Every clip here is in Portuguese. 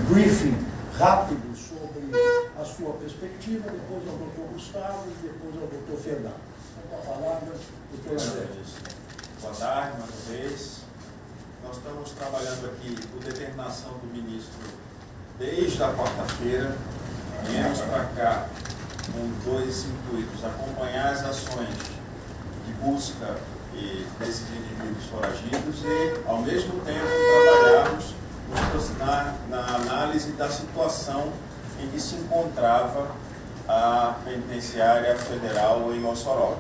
briefing rápido sobre a sua perspectiva, depois ao doutor Gustavo e depois ao doutor Fernando. Com a palavra, doutor André. Boa tarde, mais uma vez. Nós estamos trabalhando aqui por determinação do ministro desde a quarta-feira. Viemos para cá com dois intuitos: acompanhar as ações de busca desses indivíduos foragidos e, ao mesmo tempo, trabalharmos na análise da situação em que se encontrava a penitenciária federal em Mossoró.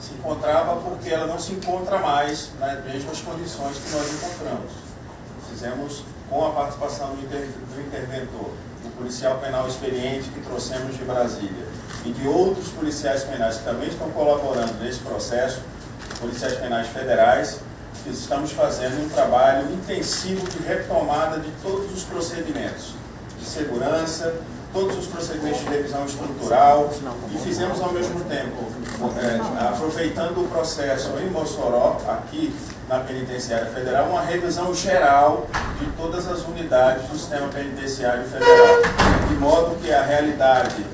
Se encontrava porque ela não se encontra mais nas mesmas condições que nós encontramos. Fizemos com a participação do interventor, do policial penal experiente que trouxemos de Brasília e de outros policiais penais que também estão colaborando nesse processo, policiais penais federais, que estamos fazendo um trabalho intensivo de retomada de todos os procedimentos de segurança, todos os procedimentos de revisão estrutural, e fizemos ao mesmo tempo, aproveitando o processo em Mossoró, aqui na Penitenciária Federal, uma revisão geral de todas as unidades do Sistema Penitenciário Federal, de modo que a realidade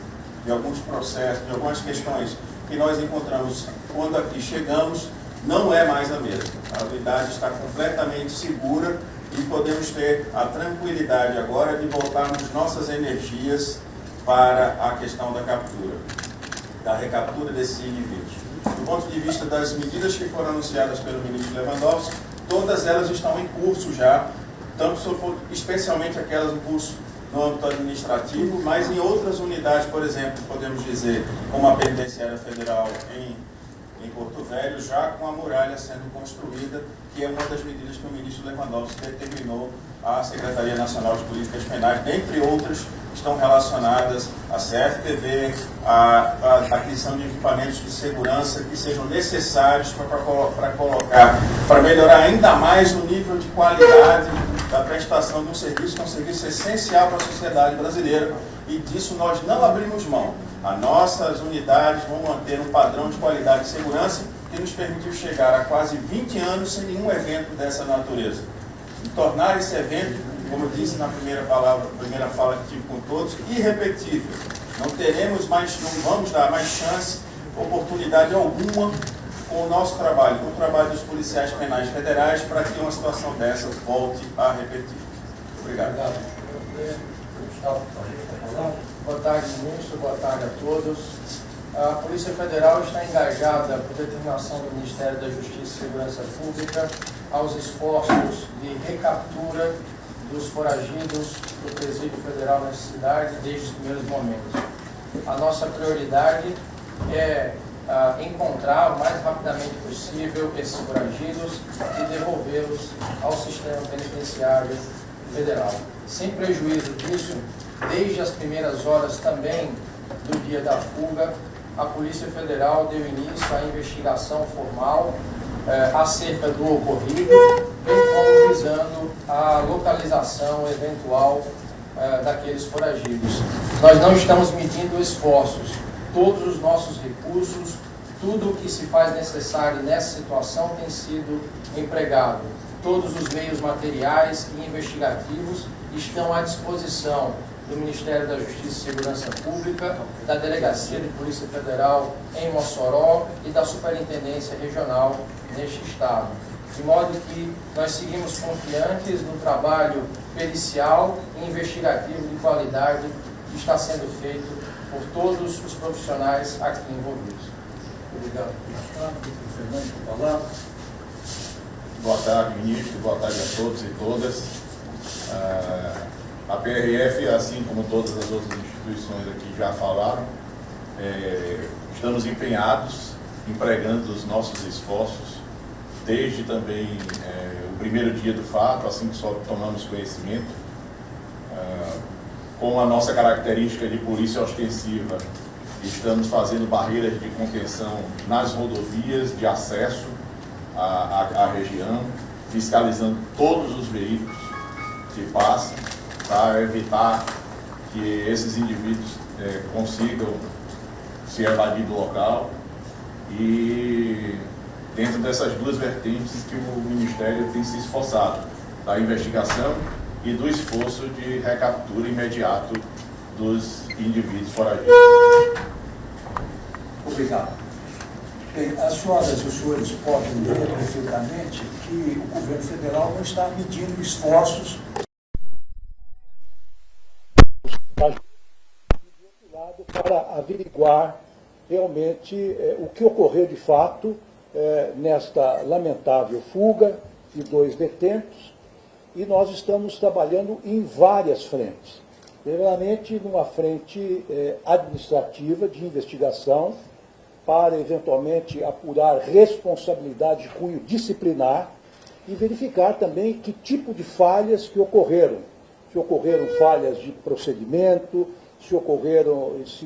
de alguns processos, de algumas questões que nós encontramos quando aqui chegamos, não é mais a mesma. A unidade está completamente segura e podemos ter a tranquilidade agora de voltarmos nossas energias para a questão da captura, da recaptura desses indivíduos. Do ponto de vista das medidas que foram anunciadas pelo ministro Lewandowski, todas elas estão em curso já, especialmente aquelas em curso no âmbito administrativo, mas em outras unidades, por exemplo, podemos dizer, como a Penitenciária Federal em Porto Velho, já com a muralha sendo construída, que é uma das medidas que o ministro Lewandowski determinou à Secretaria Nacional de Políticas Penais, dentre outras, estão relacionadas à CFTV, à aquisição de equipamentos de segurança que sejam necessários para melhorar ainda mais o nível de qualidade da prestação de um serviço, que é um serviço essencial para a sociedade brasileira, e disso nós não abrimos mão. As nossas unidades vão manter um padrão de qualidade de segurança que nos permitiu chegar a quase 20 anos sem nenhum evento dessa natureza. E tornar esse evento, como eu disse na primeira fala que tive com todos, irrepetível. Não vamos dar mais chance, oportunidade alguma com o nosso trabalho, com o trabalho dos policiais penais federais, para que uma situação dessa volte a repetir. Obrigado. Boa tarde, ministro. Boa tarde a todos. A Polícia Federal está engajada, por determinação do Ministério da Justiça e Segurança Pública, aos esforços de recaptura dos foragidos do Presídio Federal na cidade desde os primeiros momentos. A nossa prioridade é encontrar o mais rapidamente possível esses foragidos e devolvê-los ao sistema penitenciário federal. Sem prejuízo disso, desde as primeiras horas também do dia da fuga, a Polícia Federal deu início à investigação formal acerca do ocorrido, bem como visando a localização eventual daqueles foragidos. Nós não estamos medindo esforços. Todos os nossos recursos, tudo o que se faz necessário nessa situação tem sido empregado. Todos os meios materiais e investigativos estão à disposição do Ministério da Justiça e Segurança Pública, da Delegacia de Polícia Federal em Mossoró e da Superintendência Regional neste estado. De modo que nós seguimos confiantes no trabalho pericial e investigativo de qualidade que está sendo feito por todos os profissionais aqui envolvidos. Obrigado. Boa tarde, ministro. Boa tarde a todos e todas. A PRF, assim como todas as outras instituições aqui já falaram, estamos empenhados, empregando os nossos esforços, desde também o primeiro dia do fato, assim que só tomamos conhecimento, com a nossa característica de polícia ostensiva, estamos fazendo barreiras de contenção nas rodovias de acesso à região, fiscalizando todos os veículos que passam, para evitar que esses indivíduos consigam se evadir do local. E dentro dessas duas vertentes que o Ministério tem se esforçado, da investigação e do esforço de recaptura imediato dos indivíduos foragidos. Obrigado. Bem, as senhoras e os senhores podem ver perfeitamente que o governo federal não está medindo esforços para averiguar realmente o que ocorreu de fato nesta lamentável fuga de 2 detentos, e nós estamos trabalhando em várias frentes. Primeiramente, numa frente administrativa de investigação, para eventualmente apurar responsabilidade de cunho disciplinar e verificar também que tipo de falhas que ocorreram. Se ocorreram falhas de procedimento, se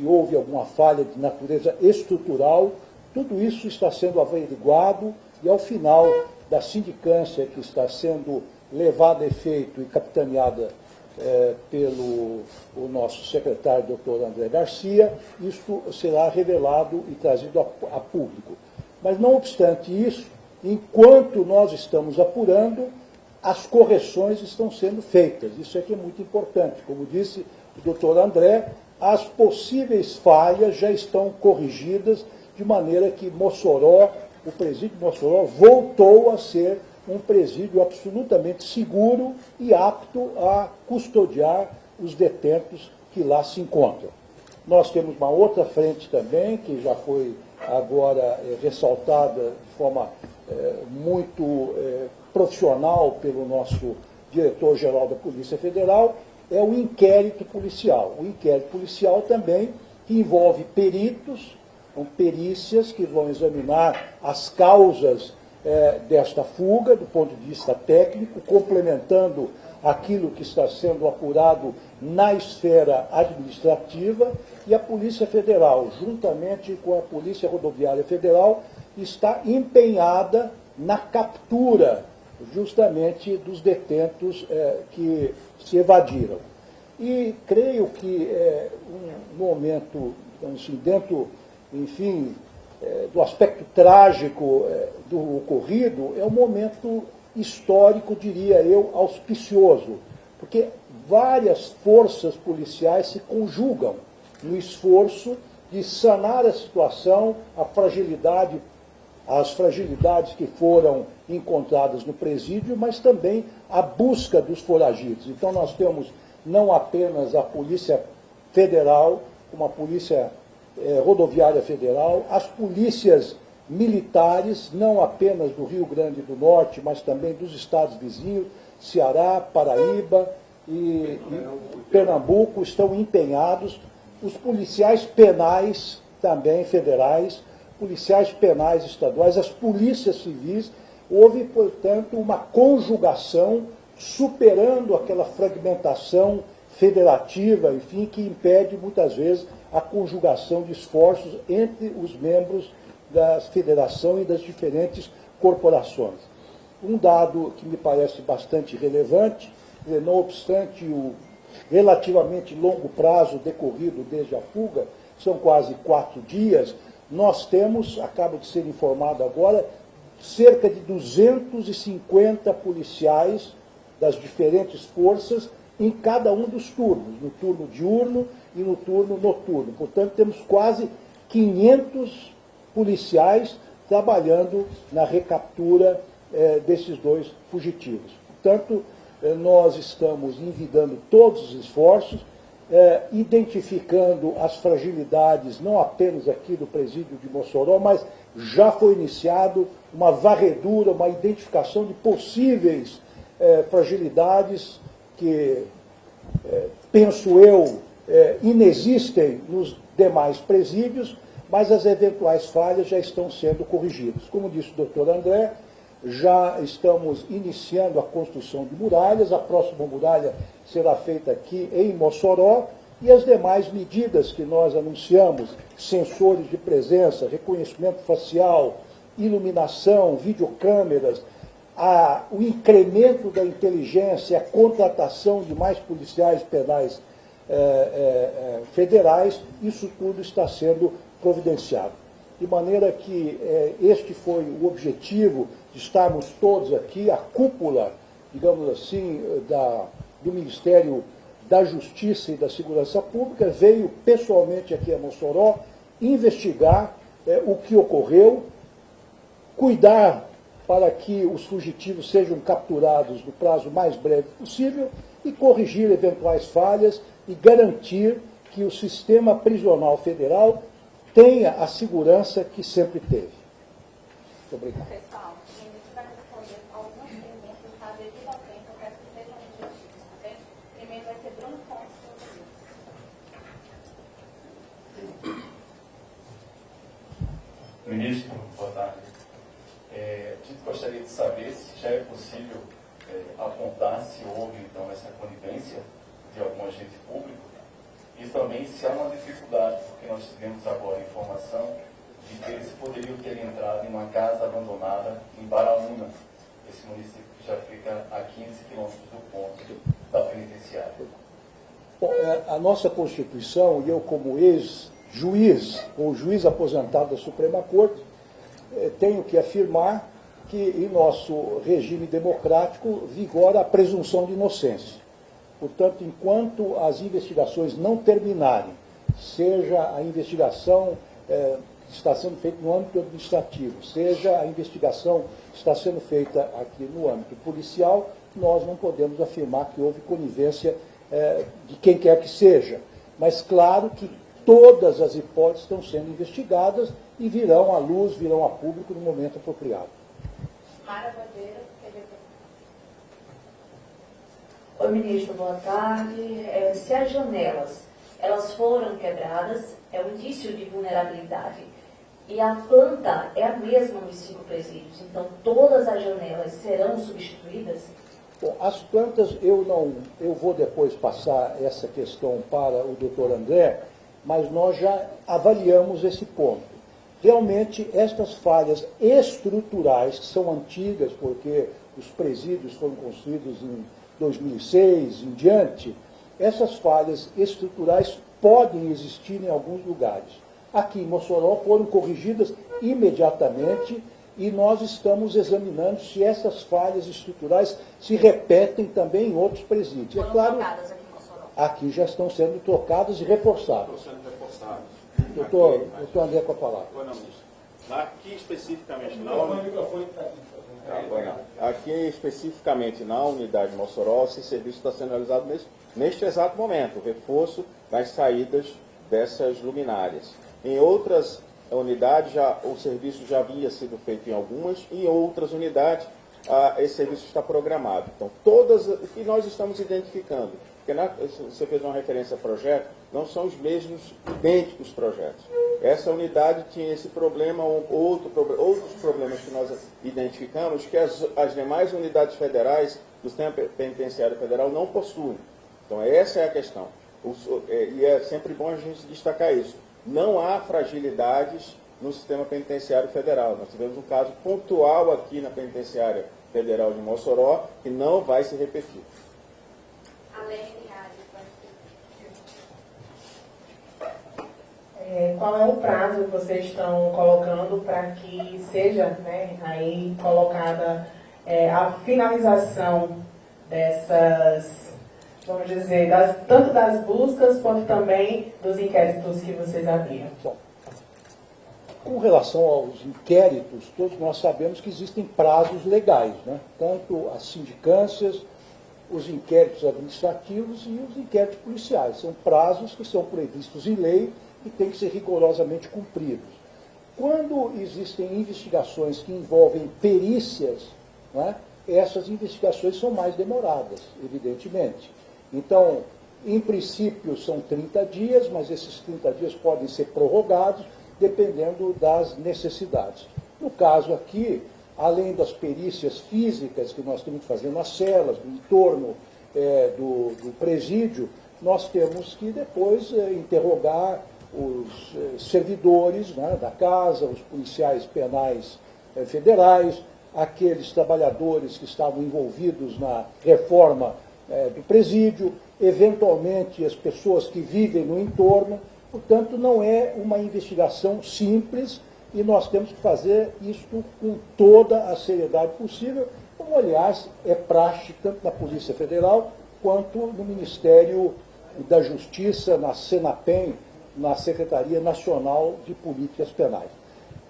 houve alguma falha de natureza estrutural, tudo isso está sendo averiguado e, ao final da sindicância que está sendo levada a efeito e capitaneada pelo o nosso secretário, doutor André Garcia, isto será revelado e trazido a público. Mas, não obstante isso, enquanto nós estamos apurando, as correções estão sendo feitas. Isso é que é muito importante. Como disse o doutor André, as possíveis falhas já estão corrigidas, de maneira que Mossoró, o presídio de Mossoró, voltou a ser um presídio absolutamente seguro e apto a custodiar os detentos que lá se encontram. Nós temos uma outra frente também, que já foi agora ressaltada de forma muito profissional pelo nosso diretor-geral da Polícia Federal, é o inquérito policial. O inquérito policial também, que envolve peritos, perícias que vão examinar as causas desta fuga, do ponto de vista técnico, complementando aquilo que está sendo apurado na esfera administrativa, e a Polícia Federal, juntamente com a Polícia Rodoviária Federal, está empenhada na captura justamente dos detentos que se evadiram. E creio que um momento, assim, dentro, enfim, do aspecto trágico do ocorrido, é um momento histórico, diria eu, auspicioso, porque várias forças policiais se conjugam no esforço de sanar a situação, as fragilidades que foram encontradas no presídio, mas também a busca dos foragidos. Então nós temos não apenas a Polícia Federal, como a Polícia Rodoviária Federal, as polícias militares, não apenas do Rio Grande do Norte, mas também dos estados vizinhos, Ceará, Paraíba e Pernambuco, estão empenhados, os policiais penais também federais, policiais penais estaduais, as polícias civis. Houve, portanto, uma conjugação superando aquela fragmentação federativa, enfim, que impede muitas vezes a conjugação de esforços entre os membros da federação e das diferentes corporações. Um dado que me parece bastante relevante, não obstante o relativamente longo prazo decorrido desde a fuga, são quase 4 dias, nós temos, acabo de ser informado agora, cerca de 250 policiais das diferentes forças em cada um dos turnos, no turno diurno e no turno noturno. Portanto, temos quase 500 policiais trabalhando na recaptura desses 2 fugitivos. Portanto, nós estamos envidando todos os esforços, identificando as fragilidades, não apenas aqui do presídio de Mossoró, mas já foi iniciado uma varredura, uma identificação de possíveis fragilidades que, penso eu, inexistem nos demais presídios, mas as eventuais falhas já estão sendo corrigidas. Como disse o doutor André, já estamos iniciando a construção de muralhas, a próxima muralha será feita aqui em Mossoró, e as demais medidas que nós anunciamos, sensores de presença, reconhecimento facial, iluminação, videocâmeras, o incremento da inteligência, a contratação de mais policiais penais federais, isso tudo está sendo providenciado. De maneira que este foi o objetivo de estarmos todos aqui, a cúpula, digamos assim, do Ministério da Justiça e da Segurança Pública, veio pessoalmente aqui a Mossoró investigar o que ocorreu, cuidar para que os fugitivos sejam capturados no prazo mais breve possível e corrigir eventuais falhas e garantir que o sistema prisional federal tenha a segurança que sempre teve. Muito obrigado. Pessoal, o ministro vai responder algumas perguntas, tá? Devido ao tempo, eu peço que sejam objetivos, tá bem? Primeiro vai ser Bruno Pontes. Ministro, boa tarde. A gente gostaria de saber se já é possível apontar se houve, então, essa conivência de algum agente público e também se há uma dificuldade, porque nós tivemos agora a informação de que eles poderiam ter entrado em uma casa abandonada em Baraúna, esse município que já fica a 15 quilômetros do ponto da penitenciária. Bom, a nossa Constituição, e eu como ex-juiz, ou juiz aposentado da Suprema Corte, tenho que afirmar que em nosso regime democrático vigora a presunção de inocência. Portanto, enquanto as investigações não terminarem, seja a investigação que está sendo feita no âmbito administrativo, seja a investigação que está sendo feita aqui no âmbito policial, nós não podemos afirmar que houve conivência de quem quer que seja. Mas claro que todas as hipóteses estão sendo investigadas e virão à luz, virão a público no momento apropriado. Mara Bandeira, TVT. Oi, ministro, boa tarde. Se as janelas elas foram quebradas, é um indício de vulnerabilidade. E a planta é a mesma nos 5 presídios, então todas as janelas serão substituídas? Bom, as plantas, eu vou depois passar essa questão para o doutor André, mas nós já avaliamos esse ponto. Realmente, estas falhas estruturais, que são antigas, porque os presídios foram construídos em 2006 em diante, essas falhas estruturais podem existir em alguns lugares. Aqui em Mossoró foram corrigidas imediatamente e nós estamos examinando se essas falhas estruturais se repetem também em outros presídios. Foram É claro, trocadas aqui em Mossoró. aqui já estão sendo trocadas e reforçadas. Estão sendo reforçados. Doutor André com a palavra. Aqui especificamente Aqui especificamente na unidade de Mossoró, esse serviço está sendo realizado neste exato momento, o reforço das saídas dessas luminárias. Em outras unidades, o serviço já havia sido feito em algumas, em outras unidades, esse serviço está programado. Então, todas, o que nós estamos identificando, porque você fez uma referência a projeto, não são os mesmos idênticos projetos. Essa unidade tinha esse problema, outros problemas que nós identificamos, que as demais unidades federais do sistema penitenciário federal não possuem. Então, essa é a questão. E é sempre bom a gente destacar isso. Não há fragilidades no sistema penitenciário federal. Nós tivemos um caso pontual aqui na penitenciária federal de Mossoró, que não vai se repetir. Qual é o prazo que vocês estão colocando para que seja aí colocada a finalização dessas, vamos dizer, tanto das buscas quanto também dos inquéritos que vocês abriram? Bom, com relação aos inquéritos, todos nós sabemos que existem prazos legais, né? Tanto as sindicâncias, os inquéritos administrativos e os inquéritos policiais. São prazos que são previstos em lei e têm que ser rigorosamente cumpridos. Quando existem investigações que envolvem perícias, né, essas investigações são mais demoradas, evidentemente. Então, em princípio, são 30 dias, mas esses 30 dias podem ser prorrogados, dependendo das necessidades. No caso aqui, além das perícias físicas que nós temos que fazer nas celas, no entorno do presídio, nós temos que depois interrogar os servidores, né, da casa, os policiais penais federais, aqueles trabalhadores que estavam envolvidos na reforma do presídio, eventualmente as pessoas que vivem no entorno. Portanto, não é uma investigação simples e nós temos que fazer isto com toda a seriedade possível, como, aliás, é praxe tanto na Polícia Federal quanto no Ministério da Justiça, na Senapen, na Secretaria Nacional de Políticas Penais.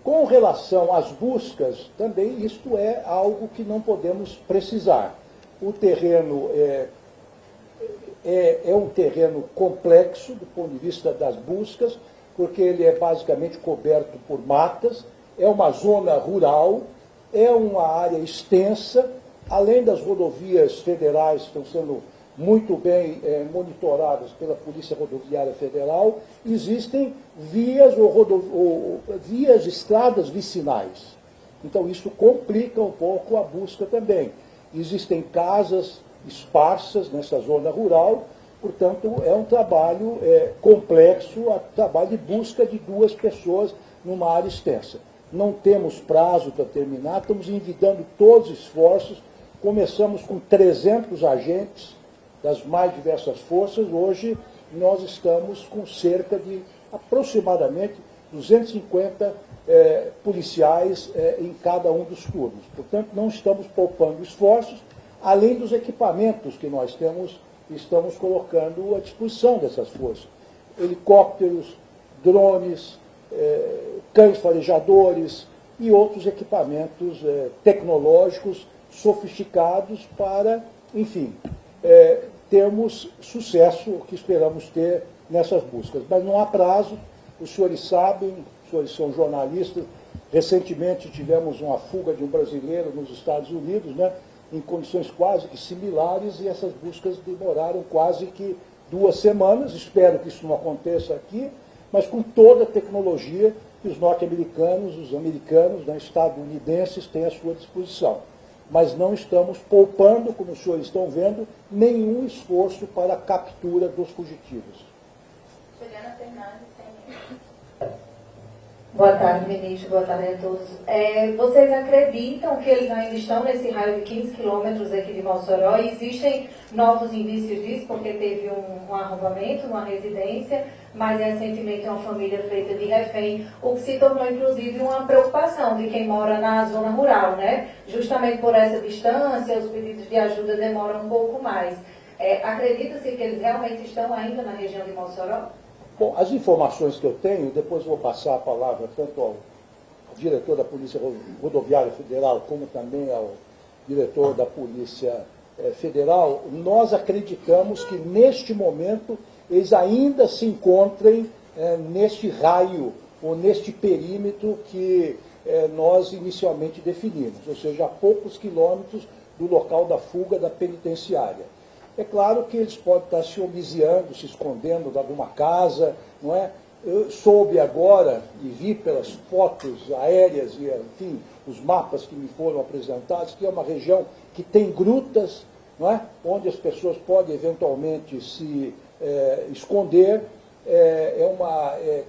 Com relação às buscas, também isto é algo que não podemos precisar. O terreno é um terreno complexo do ponto de vista das buscas, porque ele é basicamente coberto por matas, é uma zona rural, é uma área extensa, além das rodovias federais que estão sendo muito bem monitoradas pela Polícia Rodoviária Federal, existem vias estradas vicinais. Então isso complica um pouco a busca também. Existem casas esparsas nessa zona rural, portanto é um trabalho complexo, um trabalho de busca de 2 pessoas numa área extensa. Não temos prazo para terminar, estamos envidando todos os esforços, começamos com 300 agentes das mais diversas forças, hoje nós estamos com cerca de aproximadamente 250 policiais em cada um dos turnos. Portanto, não estamos poupando esforços, além dos equipamentos que nós estamos colocando à disposição dessas forças. Helicópteros, drones, cães farejadores e outros equipamentos tecnológicos sofisticados para, enfim, termos sucesso que esperamos ter nessas buscas. Mas não há prazo, os senhores sabem, os senhores são jornalistas, recentemente tivemos uma fuga de um brasileiro nos Estados Unidos, né, em condições quase que similares, e essas buscas demoraram quase que 2 semanas, espero que isso não aconteça aqui, mas com toda a tecnologia que os norte-americanos, os americanos, né, estadunidenses têm à sua disposição. Mas não estamos poupando, como os senhores estão vendo, nenhum esforço para a captura dos fugitivos. Juliana Fernandes, Boa tarde, ministro. Boa tarde a todos. Vocês acreditam que eles ainda estão nesse raio de 15 quilômetros aqui de Mossoró? E existem novos indícios disso, porque teve um arrombamento numa residência, mas recentemente uma família feita de refém, o que se tornou, inclusive, uma preocupação de quem mora na zona rural, né? Justamente por essa distância, os pedidos de ajuda demoram um pouco mais. Acredita-se que eles realmente estão ainda na região de Mossoró? Bom, as informações que eu tenho, depois vou passar a palavra tanto ao diretor da Polícia Rodoviária Federal, como também ao diretor da Polícia Federal, nós acreditamos que neste momento eles ainda se encontrem neste raio, ou neste perímetro que nós inicialmente definimos, ou seja, a poucos quilômetros do local da fuga da penitenciária. É claro que eles podem estar se omisiando, se escondendo de alguma casa, não é? Eu soube agora e vi pelas fotos aéreas e, enfim, os mapas que me foram apresentados, que é uma região que tem grutas, não é? Onde as pessoas podem eventualmente se esconder.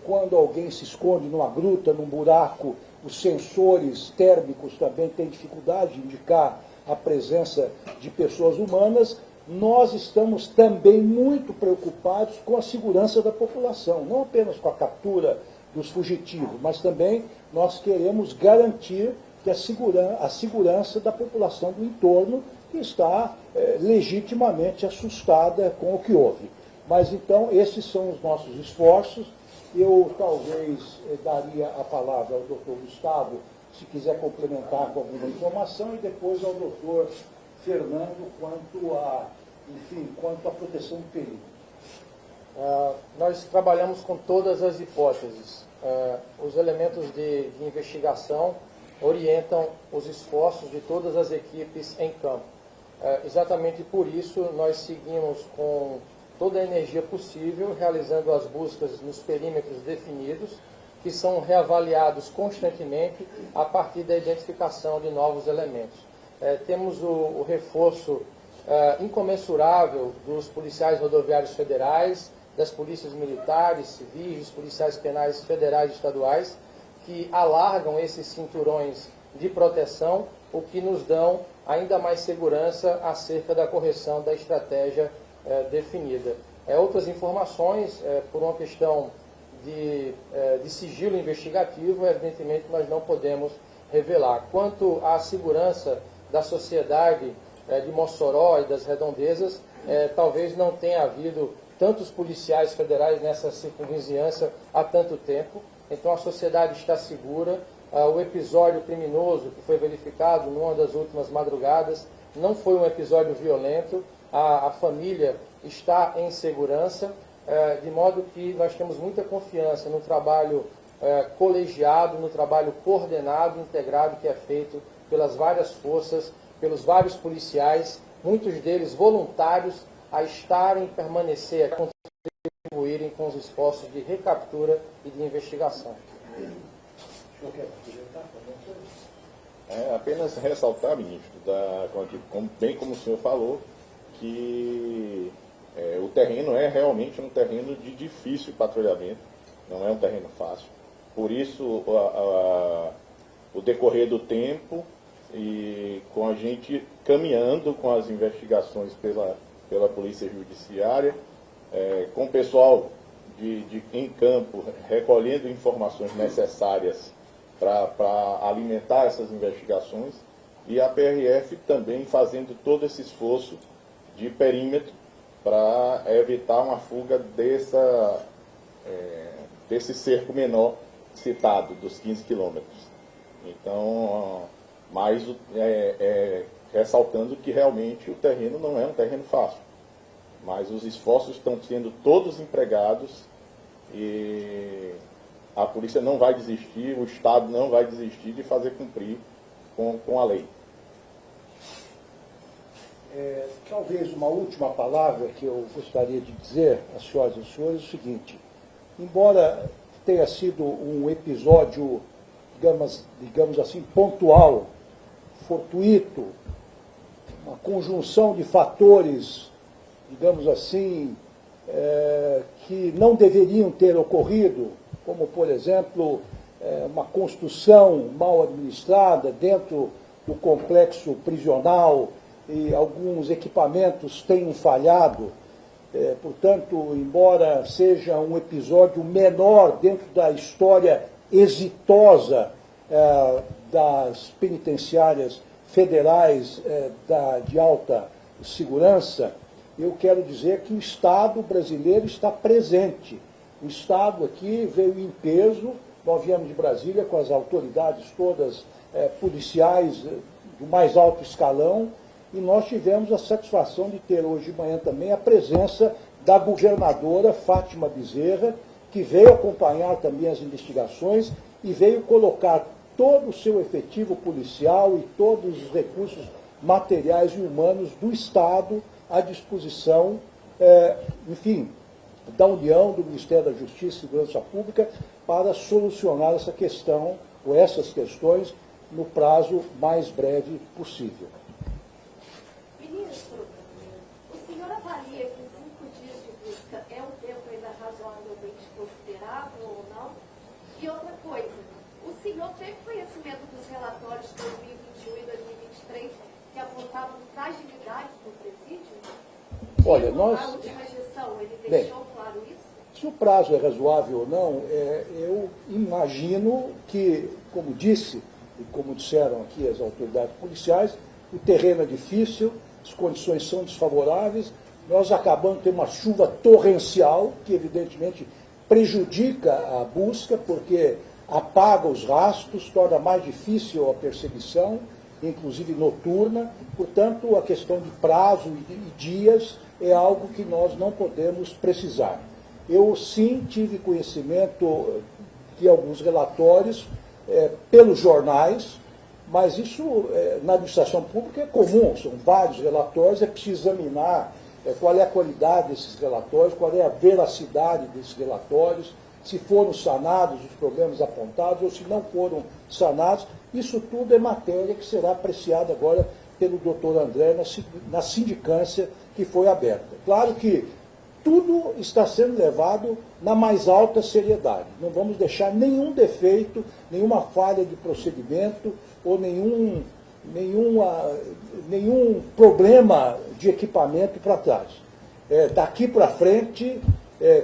Quando alguém se esconde numa gruta, num buraco, os sensores térmicos também têm dificuldade de indicar a presença de pessoas humanas. Nós estamos também muito preocupados com a segurança da população, não apenas com a captura dos fugitivos, mas também nós queremos garantir que a segurança da população do entorno, que está legitimamente assustada com o que houve. Mas então, esses são os nossos esforços. Eu talvez daria a palavra ao doutor Gustavo, se quiser complementar com alguma informação, e depois ao doutor Fernando quanto à proteção do perímetro. Nós trabalhamos com todas as hipóteses. Os elementos de investigação orientam os esforços de todas as equipes em campo. Exatamente por isso, nós seguimos com toda a energia possível, realizando as buscas nos perímetros definidos, que são reavaliados constantemente a partir da identificação de novos elementos. Temos o reforço incomensurável dos policiais rodoviários federais, das polícias militares, civis, dos policiais penais federais e estaduais, que alargam esses cinturões de proteção, o que nos dão ainda mais segurança acerca da correção da estratégia definida. Outras informações, por uma questão de sigilo investigativo, evidentemente nós não podemos revelar. Quanto à segurança da sociedade de Mossoró e das redondezas, talvez não tenha havido tantos policiais federais nessa circunvizinhança há tanto tempo. Então a sociedade está segura. O episódio criminoso que foi verificado numa das últimas madrugadas não foi um episódio violento. A família está em segurança, de modo que nós temos muita confiança no trabalho colegiado, no trabalho coordenado, integrado que é feito pelas várias forças, pelos vários policiais, muitos deles voluntários a estarem, permanecer, a contribuírem com os esforços de recaptura e de investigação. Apenas ressaltar, ministro, bem como o senhor falou, que o terreno é realmente um terreno de difícil patrulhamento, não é um terreno fácil. Por isso, o decorrer do tempo e com a gente caminhando com as investigações pela Polícia Judiciária, com o pessoal em campo recolhendo informações necessárias para alimentar essas investigações, e a PRF também fazendo todo esse esforço de perímetro para evitar uma fuga desse cerco menor citado, dos 15 quilômetros. Então, mas ressaltando que realmente o terreno não é um terreno fácil, mas os esforços estão sendo todos empregados e a polícia não vai desistir, o Estado não vai desistir de fazer cumprir com a lei. Talvez uma última palavra que eu gostaria de dizer às senhoras e senhores é o seguinte: embora tenha sido um episódio, digamos assim, pontual, fortuito, uma conjunção de fatores, digamos assim, que não deveriam ter ocorrido, como, por exemplo, uma construção mal administrada dentro do complexo prisional e alguns equipamentos tenham falhado. Portanto, embora seja um episódio menor dentro da história exitosa das penitenciárias federais de alta segurança, eu quero dizer que o Estado brasileiro está presente. O Estado aqui veio em peso, nós viemos de Brasília com as autoridades todas policiais do mais alto escalão, e nós tivemos a satisfação de ter hoje de manhã também a presença da governadora Fátima Bezerra, que veio acompanhar também as investigações e veio colocar todo o seu efetivo policial e todos os recursos materiais e humanos do Estado à disposição, enfim, da União, do Ministério da Justiça e Segurança Pública, para solucionar essa questão, ou essas questões, no prazo mais breve possível. Ministro, o senhor avalia que 5 dias de busca é um tempo ainda razoavelmente considerável ou não? E outra coisa, o senhor teve conhecimento dos relatórios de 2021 e 2023 que apontavam fragilidades no presídio? Olha, a última gestão, ele deixou claro isso? Se o prazo é razoável ou não, eu imagino que, como disse, e como disseram aqui as autoridades policiais, o terreno é difícil, as condições são desfavoráveis, nós acabamos de ter uma chuva torrencial, que evidentemente prejudica a busca, porque apaga os rastros, torna mais difícil a perseguição, inclusive noturna. Portanto, a questão de prazo e dias é algo que nós não podemos precisar. Eu sim tive conhecimento de alguns relatórios pelos jornais, mas isso na administração pública é comum, são vários relatórios, é preciso examinar qual é a qualidade desses relatórios, qual é a veracidade desses relatórios, se foram sanados os problemas apontados ou se não foram sanados. Isso tudo é matéria que será apreciada agora pelo doutor André na sindicância que foi aberta. Claro que tudo está sendo levado na mais alta seriedade. Não vamos deixar nenhum defeito, nenhuma falha de procedimento ou nenhum problema de equipamento para trás. Daqui para frente,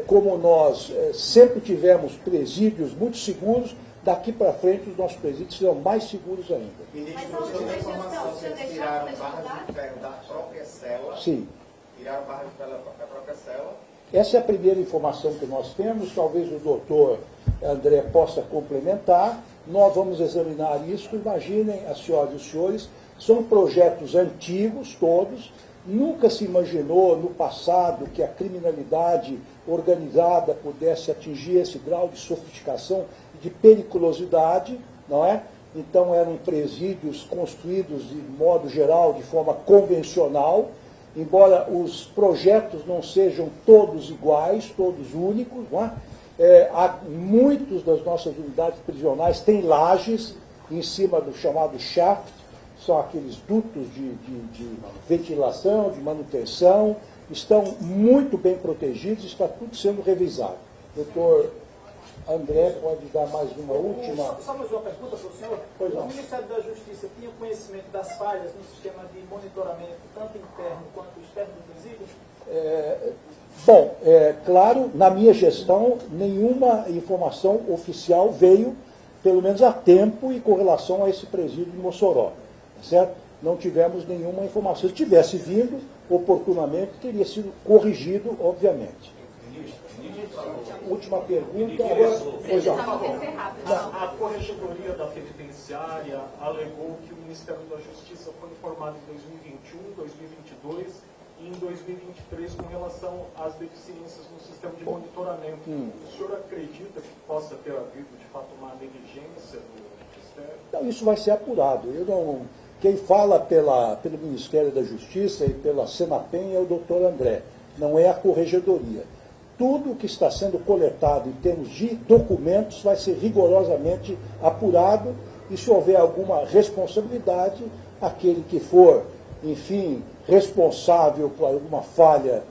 como nós sempre tivemos presídios muito seguros, daqui para frente os nossos presídios serão mais seguros ainda. Mas a última gestão, você deixaram de barras de ferro da própria cela? Sim. Tiraram barras de ferro da própria cela? Essa é a primeira informação que nós temos, talvez o doutor André possa complementar. Nós vamos examinar isso. Imaginem, as senhoras e os senhores, são projetos antigos todos. Nunca se imaginou no passado que a criminalidade organizada pudesse atingir esse grau de sofisticação e de periculosidade, não é? Então eram presídios construídos de modo geral, de forma convencional, embora os projetos não sejam todos iguais, todos únicos, não é? Há muitos das nossas unidades prisionais têm lajes em cima do chamado shaft, são aqueles dutos de ventilação, de manutenção, estão muito bem protegidos, está tudo sendo revisado. Doutor André pode dar mais uma última. Só mais uma pergunta para o senhor. Pois não. O Ministério da Justiça tinha conhecimento das falhas no sistema de monitoramento, tanto interno quanto externo do presídio? Claro, na minha gestão, nenhuma informação oficial veio, pelo menos a tempo, e com relação a esse presídio de Mossoró. Certo? Não tivemos nenhuma informação. Se tivesse vindo, oportunamente, teria sido corrigido, obviamente. Última pergunta. A Corregedoria da Penitenciária alegou que o Ministério da Justiça foi informado em 2021, 2022 e em 2023 com relação às deficiências no sistema de monitoramento. O senhor acredita que possa ter havido, de fato, uma negligência do Ministério? Então, isso vai ser apurado. Quem fala pelo Ministério da Justiça e pela Senapem é o doutor André, não é a Corregedoria. Tudo que está sendo coletado em termos de documentos vai ser rigorosamente apurado, e se houver alguma responsabilidade, aquele que for, enfim, responsável por alguma falha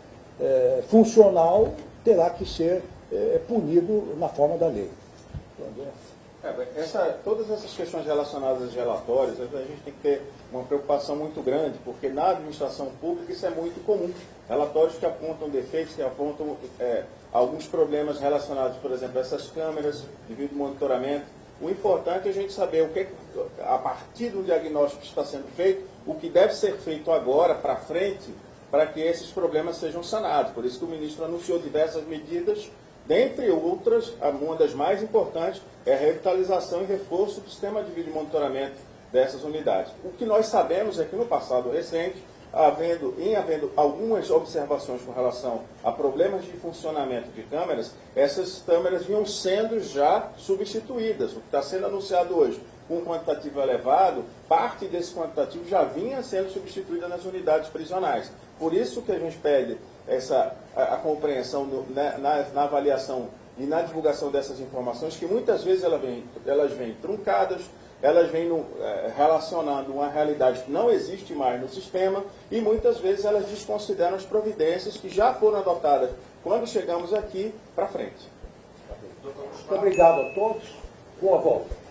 funcional terá que ser punido na forma da lei. Todas essas questões relacionadas aos relatórios, a gente tem que ter uma preocupação muito grande, porque na administração pública isso é muito comum. Relatórios que apontam defeitos, que apontam alguns problemas relacionados, por exemplo, a essas câmeras de vídeo monitoramento. O importante é a gente saber a partir do diagnóstico que está sendo feito, o que deve ser feito agora, para frente, para que esses problemas sejam sanados. Por isso que o ministro anunciou diversas medidas. Dentre outras, uma das mais importantes é a revitalização e reforço do sistema de vídeo monitoramento dessas unidades. O que nós sabemos é que no passado recente, havendo algumas observações com relação a problemas de funcionamento de câmeras, essas câmeras vinham sendo já substituídas. O que está sendo anunciado hoje com um quantitativo elevado, parte desse quantitativo já vinha sendo substituída nas unidades prisionais. Por isso que a gente pede a compreensão na avaliação e na divulgação dessas informações, que muitas vezes elas vêm truncadas, elas vêm relacionando uma realidade que não existe mais no sistema, e muitas vezes elas desconsideram as providências que já foram adotadas quando chegamos aqui para frente. Muito obrigado a todos. Boa volta.